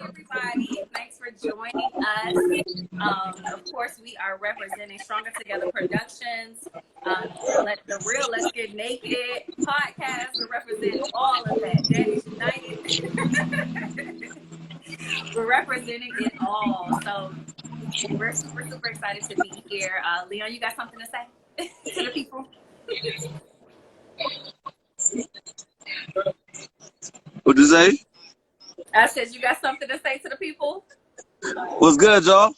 everybody. Thanks for joining us. Of course, we are representing Stronger Together Productions. Let's Get Naked podcast. We're representing all of that. Daddies United. We're representing it all. So we're super, super excited to be here. Leon, you got something to say to the people? What'd you say? I said you got something to say to the people? What's good, y'all?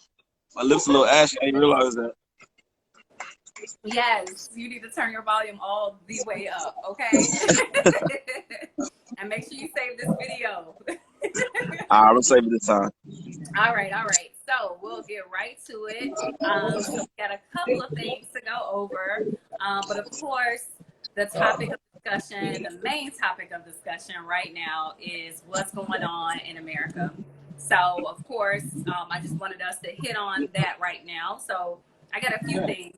My lips a little ashy. I didn't realize that. Yes, you need to turn your volume all the way up, okay? And make sure you save this video. I'm gonna save it this time. All right. So we'll get right to it. So we got a couple of things to go over. But of course, the topic of discussion, the main topic of discussion right now is what's going on in America. So, of course, I just wanted us to hit on that right now. So I got a few things.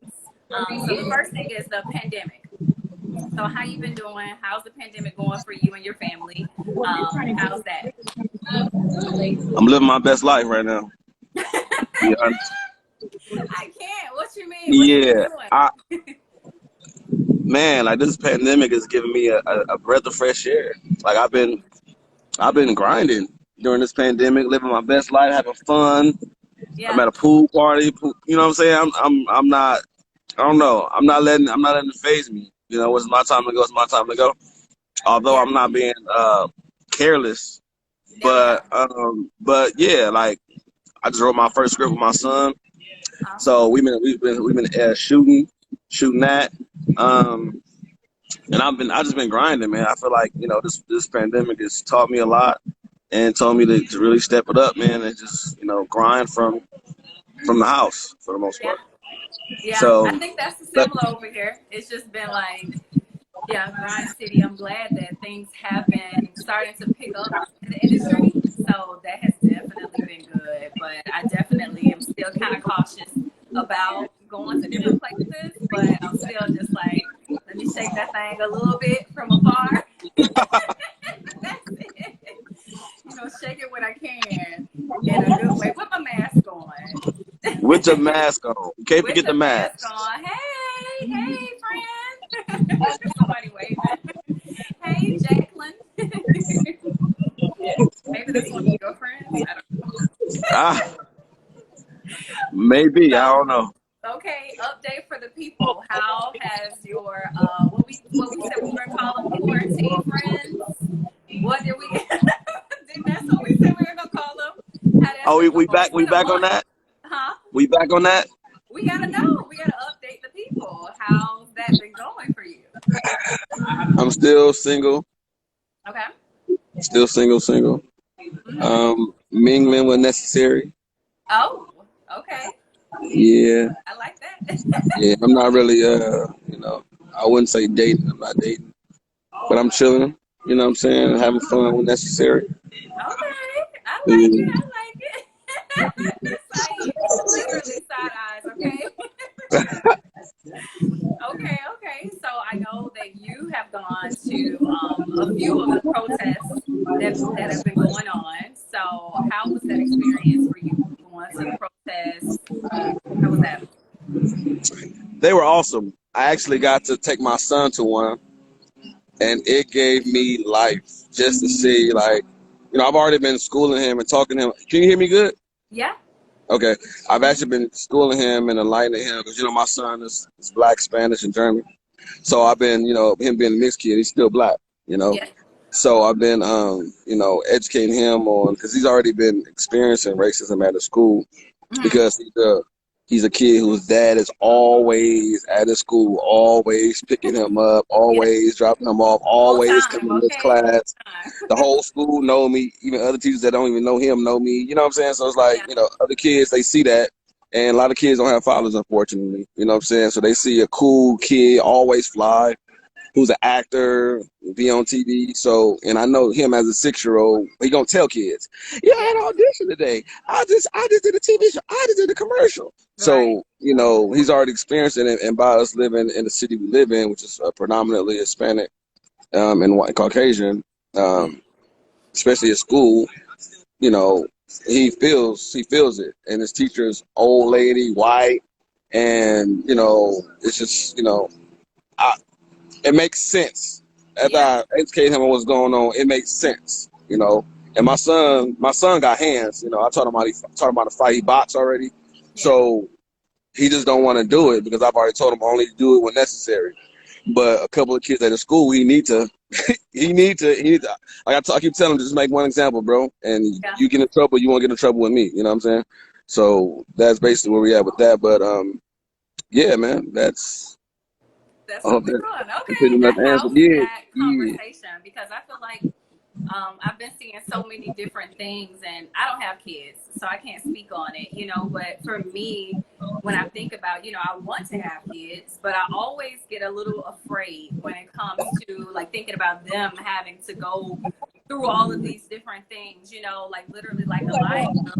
So the first thing is the pandemic. So how you been doing? How's the pandemic going for you and your family? How's that? I'm living my best life right now. I can't. What you mean? What Yeah, you doing? man, like this pandemic is giving me a breath of fresh air. Like I've been grinding during this pandemic, living my best life, having fun. Yeah. I'm at a pool party. You know what I'm saying? I'm not. I don't know. I'm not letting it faze me. You know, it's my time to go. It's my time to go. Although I'm not being careless, but yeah, like I just wrote my first script with my son. So we've been shooting that. And I just been grinding, man. I feel like, you know, this pandemic has taught me a lot and told me to really step it up, man, and just, you know, grind from the house for the most part. Yeah, so, I think that's similar over here. It's just been like, grind city. I'm glad that things have been starting to pick up in the industry. So that has definitely been good. But I definitely am still kind of cautious about going to different places. But I'm still just like, let me shake that thing a little bit from afar. That's it. You know, shake it when I can in a good way with my mask on. With your mask on. You can't forget the mask. On. Hey, friend. Somebody waving. Hey, Jacqueline. Maybe that's one of your friends. I don't know. Maybe. So, I don't know. Okay, update for the people. How has your what we said we were gonna call them quarantine friends? What did we? That's what we said we were gonna call them. We back on that? Huh? We back on that? We gotta know. We gotta update the people. How's that been going for you? I'm still single. Okay. Still single. Mm-hmm. Mingling when necessary. Oh, okay. Yeah. I like that. Yeah, I'm not really you know, I wouldn't say dating. I'm not dating, but I'm chilling. You know what I'm saying? Having fun when necessary. Okay, I like it. Literally side eyes, okay? Okay. So I know that you have gone to a few of the protests that have been going on. So how was that experience for you going to the protests? How was that? They were awesome. I actually got to take my son to one, and it gave me life just to see, like, you know, I've already been schooling him and talking to him. Can you hear me good? Yeah. Okay. I've actually been schooling him and enlightening him because, you know, my son is Black, Spanish, and German. So I've been, you know, him being a mixed kid, he's still Black, you know. Yeah. So I've been, you know, educating him on, because he's already been experiencing racism at his school because he's a kid whose dad is always at his school, always picking him up, always dropping him off, always coming to his class. The whole school know me. Even other teachers that don't even know him know me. You know what I'm saying? So it's like, you know, other kids, they see that. And a lot of kids don't have fathers, unfortunately. You know what I'm saying? So they see a cool kid, always fly, who's an actor, be on TV. So, and I know him as a 6-year-old, he gonna tell kids, yeah, I had an audition today. I just did a TV show. I just did a commercial. Right. So, you know, he's already experiencing it. And by us living in the city we live in, which is predominantly Hispanic and white Caucasian, especially at school, you know, he feels it, and his teacher's old lady, white, and it's just I, it makes sense. After Yeah. I educate him on what's going on, it makes sense. And my son got hands. I taught him how to fight. He box already, Yeah. so he just don't want to do it because I've already told him only to do it when necessary. But a couple of kids at the school, he need to, like I keep telling him, just make one example, bro. And Yeah. you get in trouble, you won't get in trouble with me. You know what I'm saying? So that's basically where we at with that. But yeah, man, That's I what hope we're that doing. pretty Okay, much that answered. helps Yeah, that yeah. conversation because I feel like I've been seeing so many different things, and I don't have kids, so I can't speak on it, But for me, when I think about, I want to have kids, but I always get a little afraid when it comes to like thinking about them having to go through all of these different things, like literally like Elijah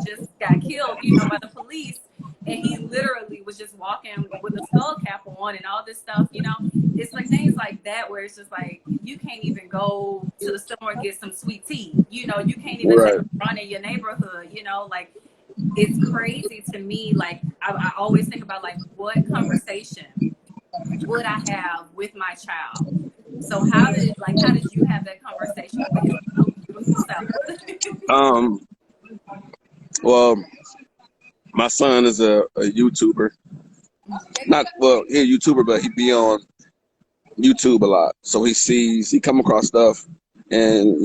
just got killed, by the police. And he literally was just walking with a skull cap on and all this stuff. It's like things like that where it's just like you can't even go to the store and get some sweet tea. You can't even take Right. a run in your neighborhood. Like it's crazy to me. Like I always think about like what conversation would I have with my child. So how did you have that conversation with his little beautiful self? Um. Well, my son is a YouTuber. Not well, he's a YouTuber, but he be on YouTube a lot. So he come across stuff, and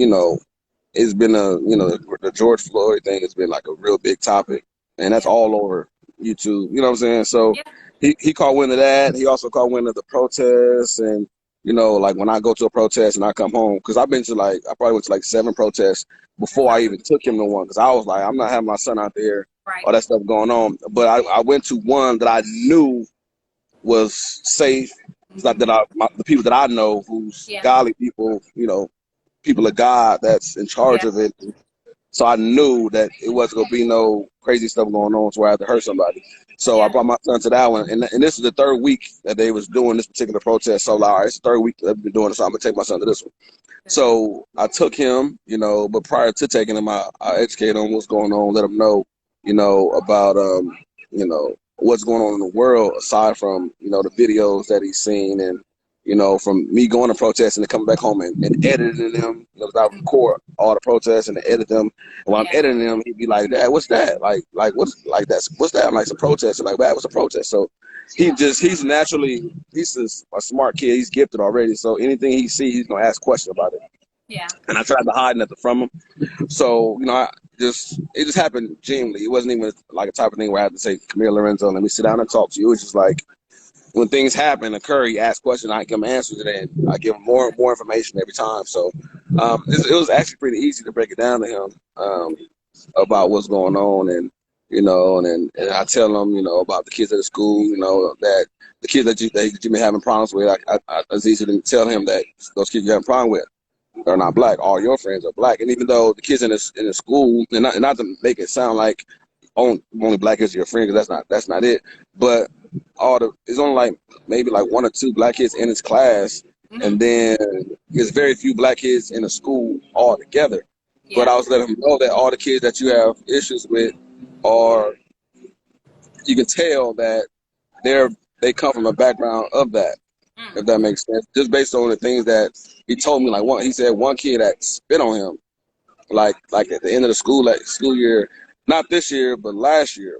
it's been the George Floyd thing has been like a real big topic, and that's Yeah, all over YouTube. You know what I'm saying? So yeah, he caught wind of that. He also caught wind of the protests, and like when I go to a protest and I come home, because I've been to I probably went to like 7 protests that's before I even took him to one, because I was like, I'm not having my son out there, right. all that stuff going on. But I went to one that I knew was safe. It's not Mm-hmm. that the people that I know, who's Yeah, godly people, people of God that's in charge yeah, of it. So I knew that it wasn't gonna be no crazy stuff going on to where I had to hurt somebody. So I yeah. brought my son to that one, and this is the 3rd week that they was doing this particular protest. So like, all right, it's the 3rd week that they've been doing it, so I'm gonna take my son to this one. Good. So I took him, but prior to taking him, I educated him what's going on, let him know, about what's going on in the world aside from the videos that he's seen, and from me going to protests and then coming back home and editing them. I record all the protests and edit them. And when I'm Yeah, editing them, he'd be like, "Dad, what's that? Like what's that?" I'm like, "It's a protest." And like, "Dad, what's a protest?" So he's just a smart kid. He's gifted already. So anything he sees, he's gonna ask questions about it. yeah, And I tried to hide nothing from him. So it just happened genuinely. It wasn't even like a type of thing where I had to say, "Come here, Lorenzo, let me sit down and talk to you." It was just like when things occur, he asks questions, I give him answers, and then I give him more and more information every time. So it was actually pretty easy to break it down to him about what's going on, and I tell him, about the kids at the school, that the kids that you been having problems with. It's easy to tell him that those kids you having a problem with are not black. All your friends are black, and even though the kids in the school, and not to make it sound like only black kids are your friend, because that's not it. But it's only like maybe like 1 or 2 black kids in his class, mm-hmm. and then there's very few black kids in the school altogether. But Yeah, I was letting him know that all the kids that you have issues with are, you can tell that they come from a background of that, mm. if that makes sense. Just based on the things that he told me, he said one kid that spit on him, like at the end of the school year, not this year but last year,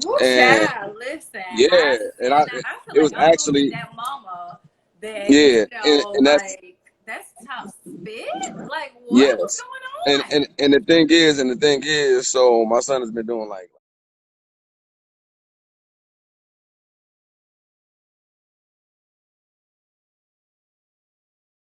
Woo, and child, listen, yeah, and I feel it like was I'm gonna be actually that mama that yeah, and that's like that's tough spit. Like what? What's yes, going on? and the thing is, so my son has been doing like